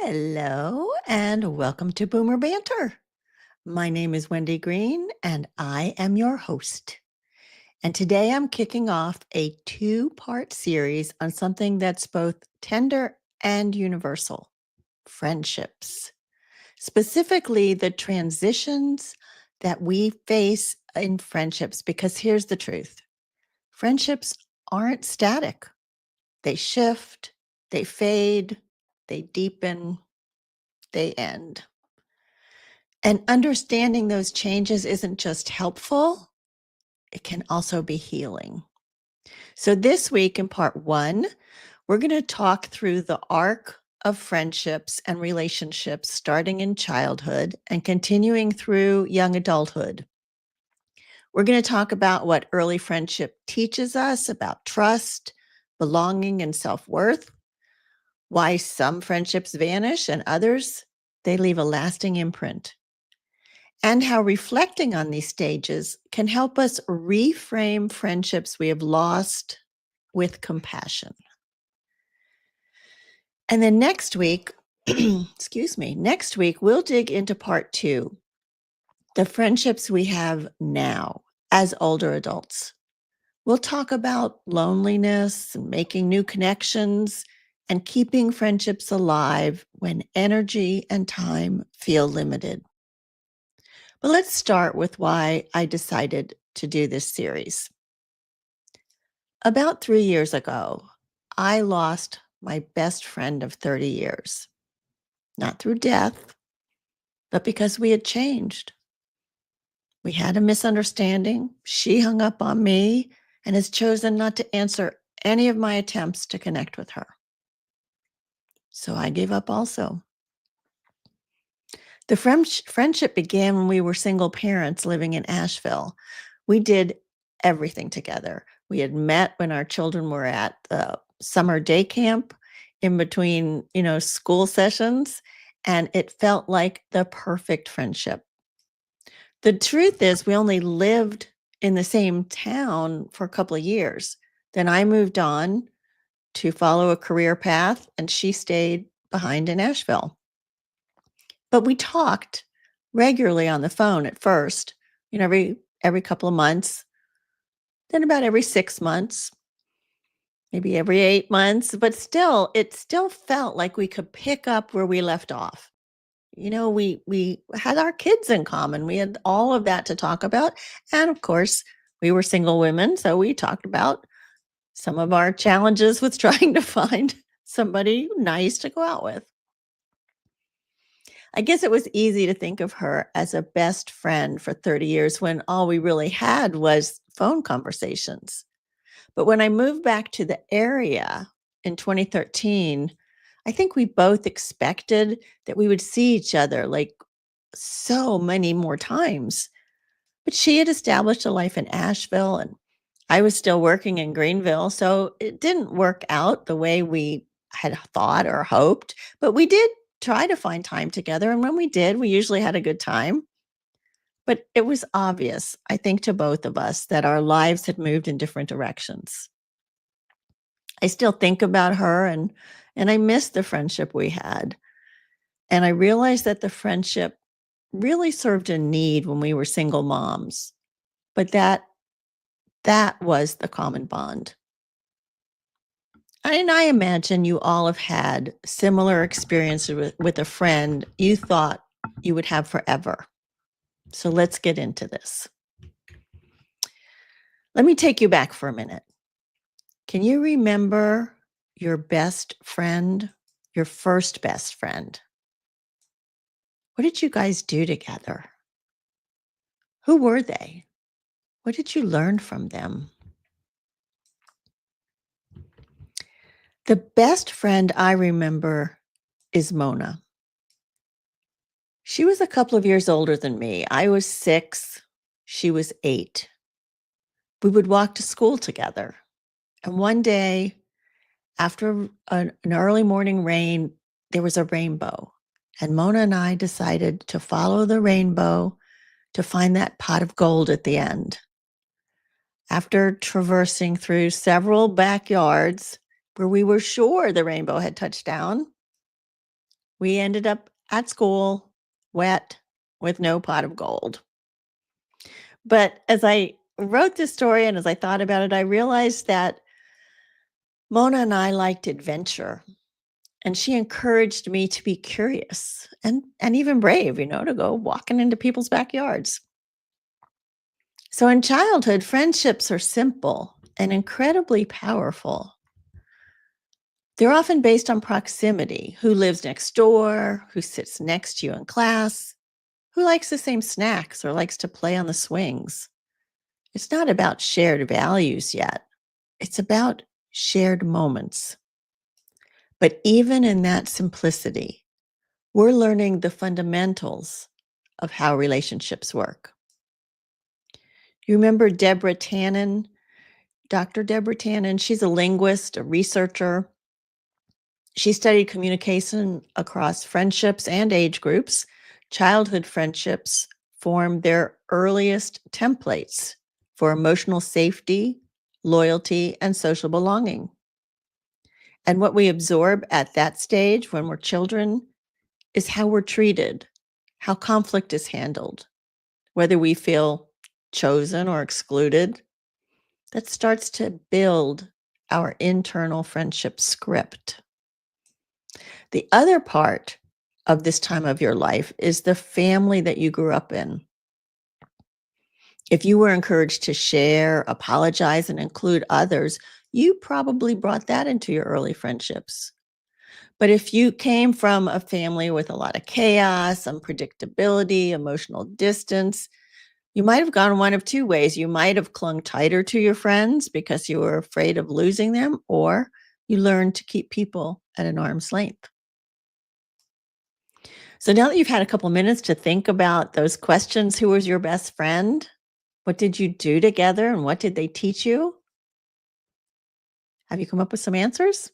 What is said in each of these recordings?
Hello and welcome to Boomer Banter. My name is Wendy Green and I am your host. And today I'm kicking off a two-part series on something that's both tender and universal: friendships. Specifically, the transitions that we face in friendships, because here's the truth: friendships aren't static, they shift, they fade, they deepen, they end. And understanding those changes isn't just helpful, it can also be healing. So, this week in part one, we're going to talk through the arc of friendships and relationships starting in childhood and continuing through young adulthood. We're going to talk about what early friendship teaches us about trust, belonging, and self worth, why some friendships vanish and others, they leave a lasting imprint, and how reflecting on these stages can help us reframe friendships we have lost with compassion. And then next week, next week, we'll dig into part two: the friendships we have now as older adults. We'll talk about loneliness and making new connections and keeping friendships alive when energy and time feel limited. But let's start with why I decided to do this series. About 3 years ago, I lost my best friend of 30 years, not through death, but because we had changed. We had a misunderstanding. She hung up on me and has chosen not to answer any of my attempts to connect with her. So I gave up also. The friendship began when we were single parents living in Asheville. We did everything together. We had met when our children were at the summer day camp in between, school sessions, and it felt like the perfect friendship. The truth is, we only lived in the same town for a couple of years. Then I moved on to follow a career path, and she stayed behind in Asheville. But we talked regularly on the phone at first, every couple of months, then about every 6 months, maybe every 8 months, but still, it still felt like we could pick up where we left off. We had our kids in common. We had all of that to talk about, and of course, we were single women, so we talked about some of our challenges with trying to find somebody nice to go out with. I guess it was easy to think of her as a best friend for 30 years when all we really had was phone conversations. But when I moved back to the area in 2013, I think we both expected that we would see each other like so many more times. But she had established a life in Asheville and I was still working in Greenville. So it didn't work out the way we had thought or hoped, but we did try to find time together. And when we did, we usually had a good time. But it was obvious, I think, to both of us that our lives had moved in different directions. I still think about her and I miss the friendship we had. And I realized that the friendship really served a need when we were single moms, but that was the common bond. And I imagine you all have had similar experiences with a friend you thought you would have forever. So let's get into this. Let me take you back for a minute. Can you remember your best friend, your first best friend? What did you guys do together? Who were they? What did you learn from them? The best friend I remember is Mona. She was a couple of years older than me. I was 6, she was 8. We would walk to school together. And one day, after an early morning rain, there was a rainbow. And Mona and I decided to follow the rainbow to find that pot of gold at the end. After traversing through several backyards where we were sure the rainbow had touched down, We ended up at school, wet, with no pot of gold. But as I wrote this story and as I thought about it, I realized that Mona and I liked adventure. And she encouraged me to be curious and even brave, to go walking into people's backyards. So in childhood, friendships are simple and incredibly powerful. They're often based on proximity: who lives next door, who sits next to you in class, who likes the same snacks or likes to play on the swings. It's not about shared values yet. It's about shared moments. But even in that simplicity, we're learning the fundamentals of how relationships work. You remember Deborah Tannen, Dr. Deborah Tannen? She's a linguist, a researcher. She studied communication across friendships and age groups. Childhood friendships form their earliest templates for emotional safety, loyalty, and social belonging. And what we absorb at that stage when we're children is how we're treated, how conflict is handled, whether we feel chosen or excluded. That starts to build our internal friendship script. The other part of this time of your life is the family that you grew up in. If you were encouraged to share, apologize, and include others, you probably brought that into your early friendships. But if you came from a family with a lot of chaos, unpredictability, emotional distance, you might have gone one of two ways. You might have clung tighter to your friends because you were afraid of losing them, or you learned to keep people at an arm's length. So now that you've had a couple minutes to think about those questions: who was your best friend? What did you do together? And what did they teach you? Have you come up with some answers?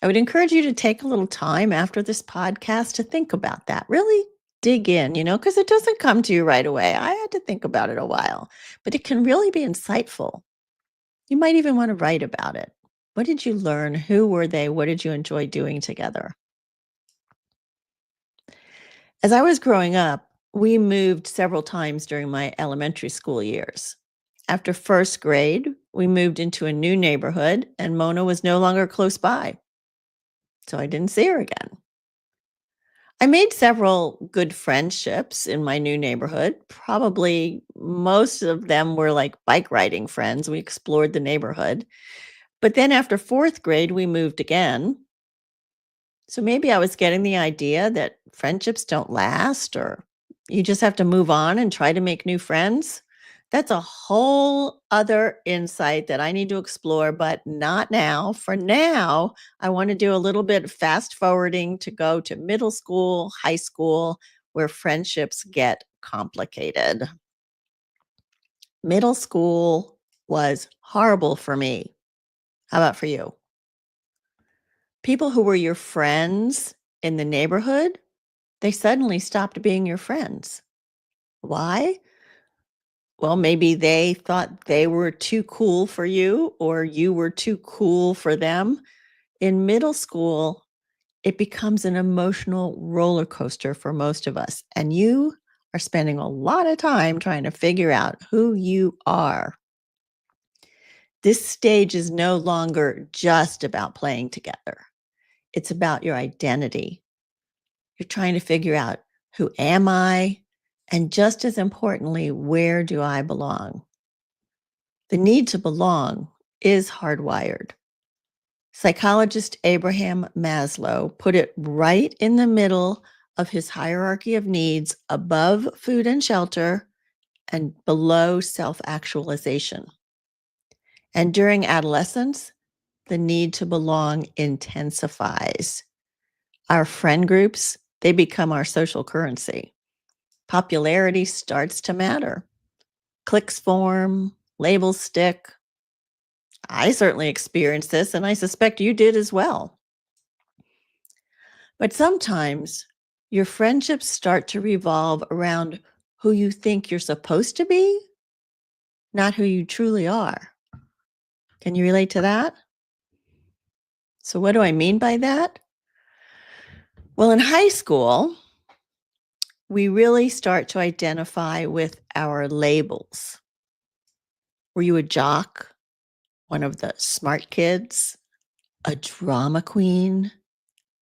I would encourage you to take a little time after this podcast to think about that. Really dig in, because it doesn't come to you right away. I had to think about it a while, but it can really be insightful. You might even want to write about it. What did you learn? Who were they? What did you enjoy doing together? As I was growing up, we moved several times during my elementary school years. After first grade, we moved into a new neighborhood, and Mona was no longer close by, so I didn't see her again. I made several good friendships in my new neighborhood. Probably most of them were like bike riding friends. We explored the neighborhood. But then after fourth grade, we moved again. So maybe I was getting the idea that friendships don't last, or you just have to move on and try to make new friends. That's a whole other insight that I need to explore, but not now. For now, I want to do a little bit of fast forwarding to go to middle school, high school, where friendships get complicated. Middle school was horrible for me. How about for you? People who were your friends in the neighborhood, they suddenly stopped being your friends. Why? Well, maybe they thought they were too cool for you or you were too cool for them. In middle school, it becomes an emotional roller coaster for most of us. And you are spending a lot of time trying to figure out who you are. This stage is no longer just about playing together. It's about your identity. You're trying to figure out, who am I? And just as importantly, where do I belong? The need to belong is hardwired. Psychologist Abraham Maslow put it right in the middle of his hierarchy of needs, above food and shelter and below self-actualization. And during adolescence, the need to belong intensifies. Our friend groups, they become our social currency. Popularity starts to matter. Cliques form, labels stick. I certainly experienced this, and I suspect you did as well. But sometimes your friendships start to revolve around who you think you're supposed to be, not who you truly are. Can you relate to that? So, what do I mean by that? Well, in high school, we really start to identify with our labels. Were you a jock, one of the smart kids, a drama queen,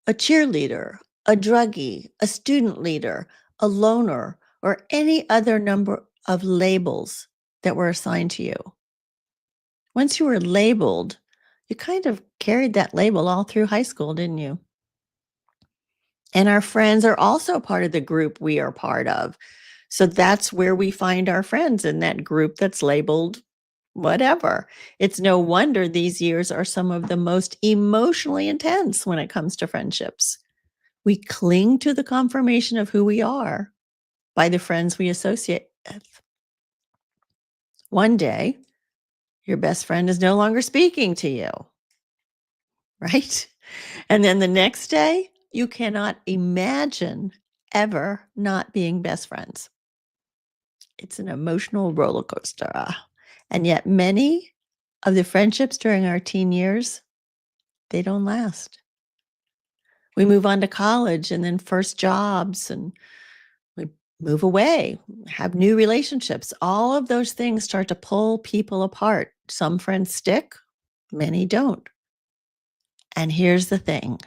a cheerleader, a druggie, a student leader, a loner, or any other number of labels that were assigned to you? Once you were labeled, you kind of carried that label all through high school, didn't you? And our friends are also part of the group we are part of. So that's where we find our friends, in that group that's labeled whatever. It's no wonder these years are some of the most emotionally intense when it comes to friendships. We cling to the confirmation of who we are by the friends we associate with. One day, your best friend is no longer speaking to you, right? And then the next day, you cannot imagine ever not being best friends. It's an emotional roller coaster. And yet, many of the friendships during our teen years, they don't last. We move on to college and then first jobs, and we move away, have new relationships. All of those things start to pull people apart. Some friends stick, many don't. And here's the thing,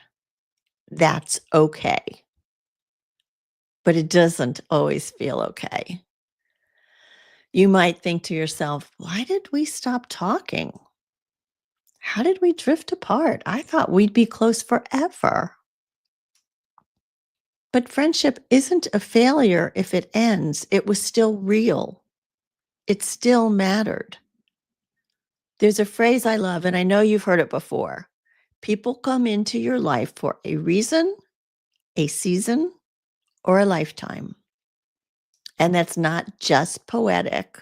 that's okay. But it doesn't always feel okay. You might think to yourself, why did we stop talking? How did we drift apart? I thought we'd be close forever. But friendship isn't a failure if it ends. It was still real. It still mattered. There's a phrase I love, and I know you've heard it before. People come into your life for a reason, a season, or a lifetime. And that's not just poetic.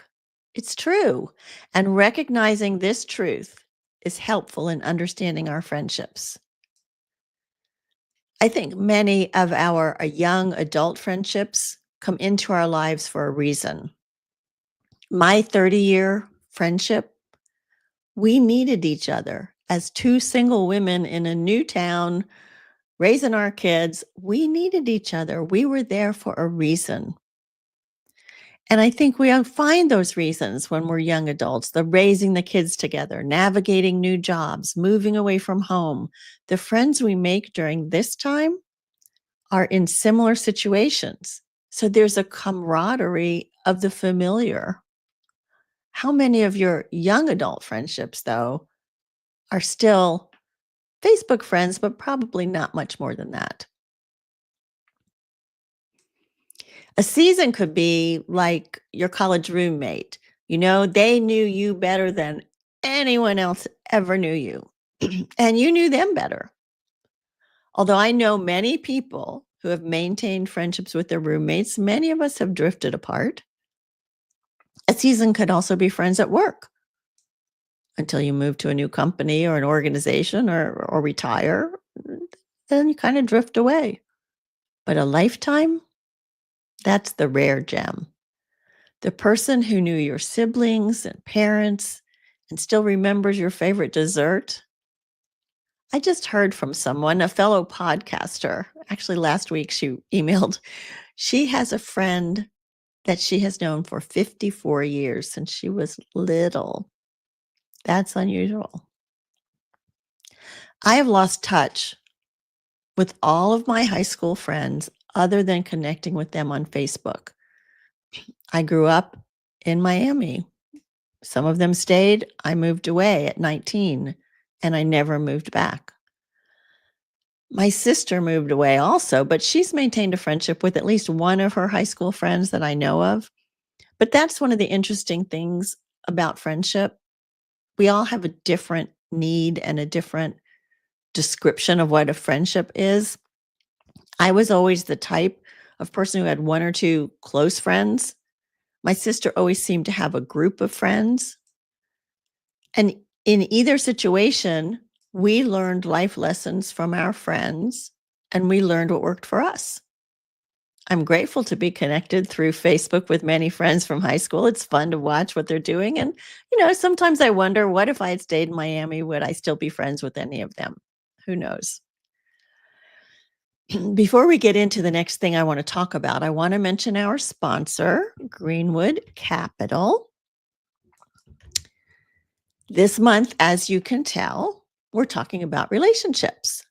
It's true. And recognizing this truth is helpful in understanding our friendships. I think many of our young adult friendships come into our lives for a reason. My 30-year friendship, we needed each other as two single women in a new town, raising our kids. We needed each other. We were there for a reason. And I think we find those reasons when we're young adults, the raising the kids together, navigating new jobs, moving away from home. The friends we make during this time are in similar situations. So there's a camaraderie of the familiar. How many of your young adult friendships, though, are still Facebook friends, but probably not much more than that? A season could be like your college roommate. They knew you better than anyone else ever knew you, and you knew them better. Although I know many people who have maintained friendships with their roommates, many of us have drifted apart. A season could also be friends at work until you move to a new company or an organization or retire. Then you kind of drift away. But a lifetime, that's the rare gem. The person who knew your siblings and parents and still remembers your favorite dessert. I just heard from someone, a fellow podcaster. Actually, last week she emailed. She has a friend that she has known for 54 years since she was little. That's unusual. I have lost touch with all of my high school friends other than connecting with them on Facebook. I grew up in Miami. Some of them stayed. I moved away at 19, and I never moved back. My sister moved away also, but she's maintained a friendship with at least one of her high school friends that I know of. But that's one of the interesting things about friendship. We all have a different need and a different description of what a friendship is. I was always the type of person who had one or two close friends. My sister always seemed to have a group of friends. And in either situation, we learned life lessons from our friends and we learned what worked for us. I'm grateful to be connected through Facebook with many friends from high school. It's fun to watch what they're doing. And, sometimes I wonder, what if I had stayed in Miami? Would I still be friends with any of them? Who knows? Before we get into the next thing I want to talk about, I want to mention our sponsor, Greenwood Capital. This month, as you can tell, we're talking about relationships.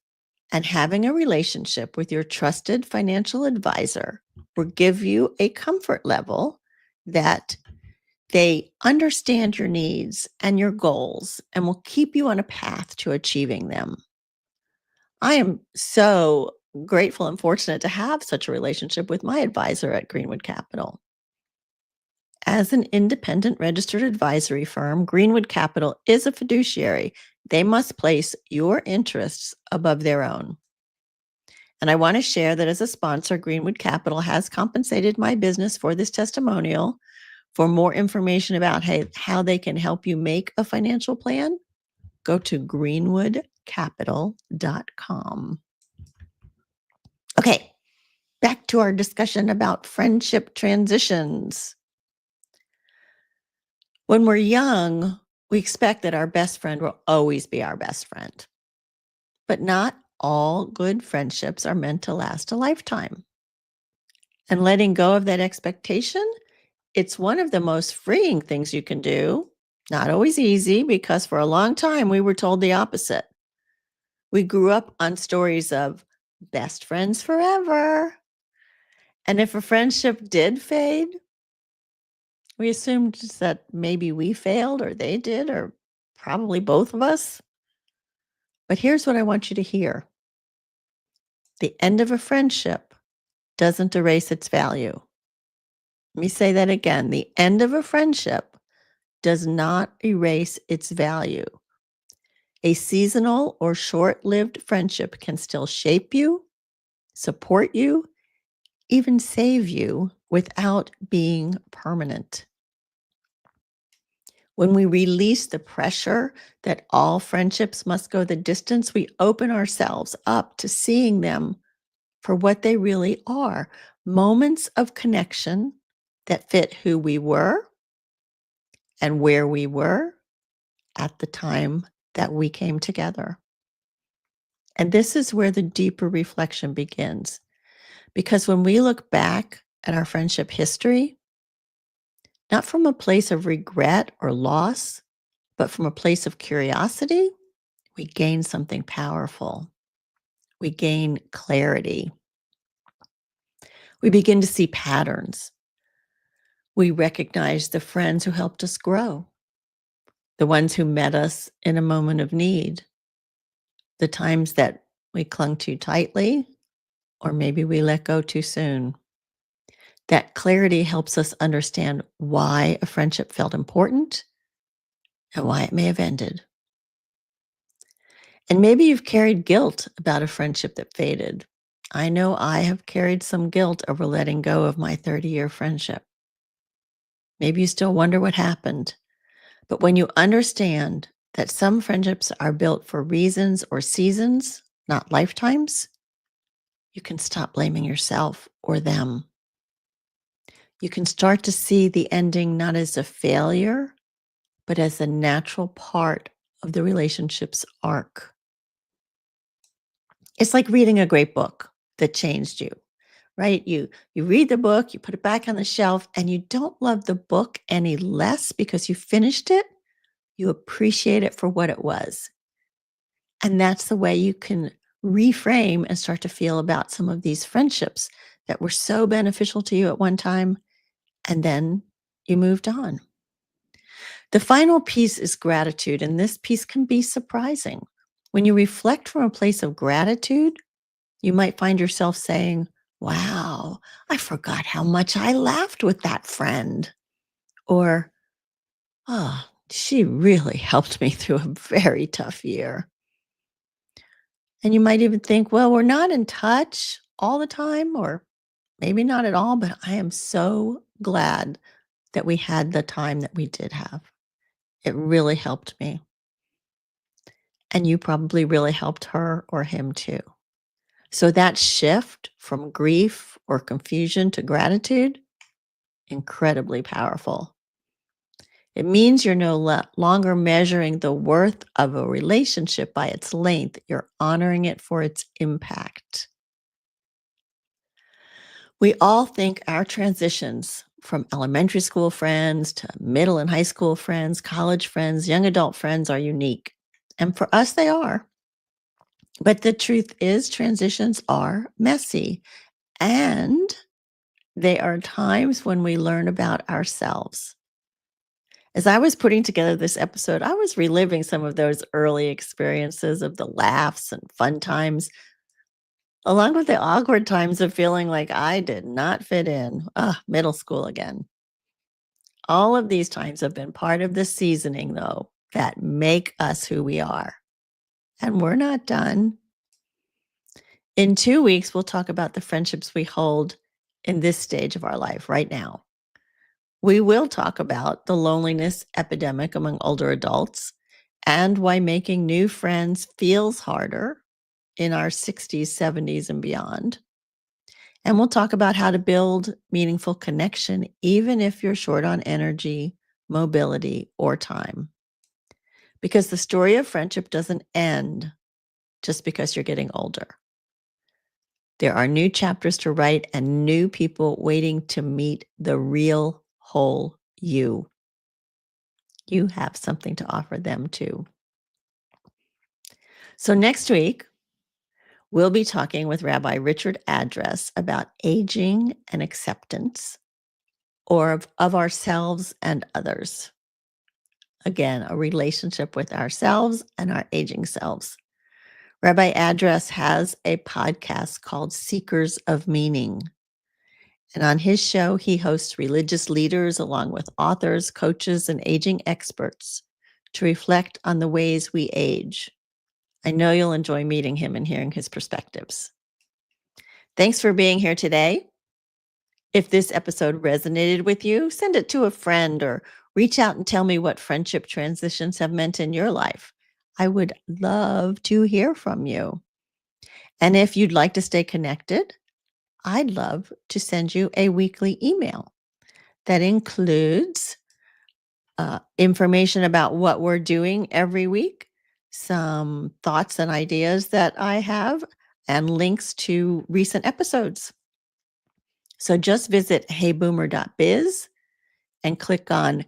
And having a relationship with your trusted financial advisor will give you a comfort level that they understand your needs and your goals and will keep you on a path to achieving them. I am so grateful and fortunate to have such a relationship with my advisor at Greenwood Capital. As an independent registered advisory firm, Greenwood Capital is a fiduciary. They must place your interests above their own. And I want to share that as a sponsor, Greenwood Capital has compensated my business for this testimonial. For more information about how they can help you make a financial plan, go to greenwoodcapital.com. Okay, back to our discussion about friendship transitions. When we're young, we expect that our best friend will always be our best friend. But not all good friendships are meant to last a lifetime. And letting go of that expectation, it's one of the most freeing things you can do. Not always easy, because for a long time we were told the opposite. We grew up on stories of best friends forever. And if a friendship did fade, we assumed that maybe we failed or they did, or probably both of us. But here's what I want you to hear. The end of a friendship doesn't erase its value. Let me say that again. The end of a friendship does not erase its value. A seasonal or short-lived friendship can still shape you, support you, even save you without being permanent. When we release the pressure that all friendships must go the distance, we open ourselves up to seeing them for what they really are, moments of connection that fit who we were and where we were at the time that we came together. And this is where the deeper reflection begins. Because when we look back at our friendship history, not from a place of regret or loss, but from a place of curiosity, we gain something powerful. We gain clarity. We begin to see patterns. We recognize the friends who helped us grow, the ones who met us in a moment of need, the times that we clung too tightly, or maybe we let go too soon. That clarity helps us understand why a friendship felt important and why it may have ended. And maybe you've carried guilt about a friendship that faded. I know I have carried some guilt over letting go of my 30-year friendship. Maybe you still wonder what happened. But when you understand that some friendships are built for reasons or seasons, not lifetimes, you can stop blaming yourself or them. You can start to see the ending not as a failure, but as a natural part of the relationship's arc. It's like reading a great book that changed you, right? You read the book, you put it back on the shelf, and you don't love the book any less because you finished it. You appreciate it for what it was. And that's the way you can reframe and start to feel about some of these friendships that were so beneficial to you at one time, and then you moved on. The final piece is gratitude, and this piece can be surprising. When you reflect from a place of gratitude, you might find yourself saying, wow, I forgot how much I laughed with that friend. Or, oh, she really helped me through a very tough year. And you might even think, well, we're not in touch all the time, or maybe not at all, but I am so glad that we had the time that we did have. It really helped me. And you probably really helped her or him too. So that shift from grief or confusion to gratitude, incredibly powerful. It means you're no longer measuring the worth of a relationship by its length. You're honoring it for its impact. We all think our transitions from elementary school friends to middle and high school friends, college friends, young adult friends are unique. And for us, they are. But the truth is, transitions are messy. And they are times when we learn about ourselves. As I was putting together this episode, I was reliving some of those early experiences of the laughs and fun times, along with the awkward times of feeling like I did not fit in. Middle school again. All of these times have been part of the seasoning, though, that make us who we are. And we're not done. In 2 weeks, we'll talk about the friendships we hold in this stage of our life right now. We will talk about the loneliness epidemic among older adults and why making new friends feels harder in our 60s, 70s, and beyond. And we'll talk about how to build meaningful connection, even if you're short on energy, mobility, or time. Because the story of friendship doesn't end just because you're getting older. There are new chapters to write and new people waiting to meet the real whole you. You have something to offer them too. So next week, we'll be talking with Rabbi Richard Address about aging and acceptance, or of ourselves and others. Again, a relationship with ourselves and our aging selves. Rabbi Address has a podcast called Seekers of Meaning. And on his show, he hosts religious leaders along with authors, coaches, and aging experts to reflect on the ways we age. I know you'll enjoy meeting him and hearing his perspectives. Thanks for being here today. If this episode resonated with you, send it to a friend or reach out and tell me what friendship transitions have meant in your life. I would love to hear from you. And if you'd like to stay connected, I'd love to send you a weekly email that includes information about what we're doing every week, some thoughts and ideas that I have, and links to recent episodes. So just visit heyboomer.biz and click on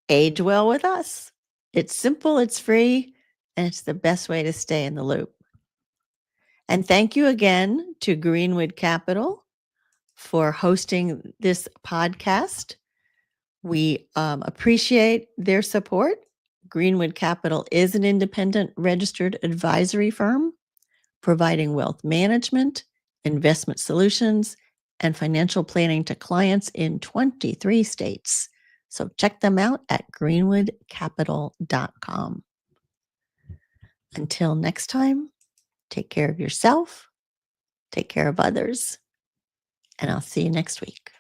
Age Well with Us. It's simple, it's free, and it's the best way to stay in the loop. And thank you again to Greenwood Capital for hosting this podcast. We appreciate their support. Greenwood Capital is an independent registered advisory firm providing wealth management, investment solutions, and financial planning to clients in 23 states. So check them out at greenwoodcapital.com. Until next time, take care of yourself, take care of others, and I'll see you next week.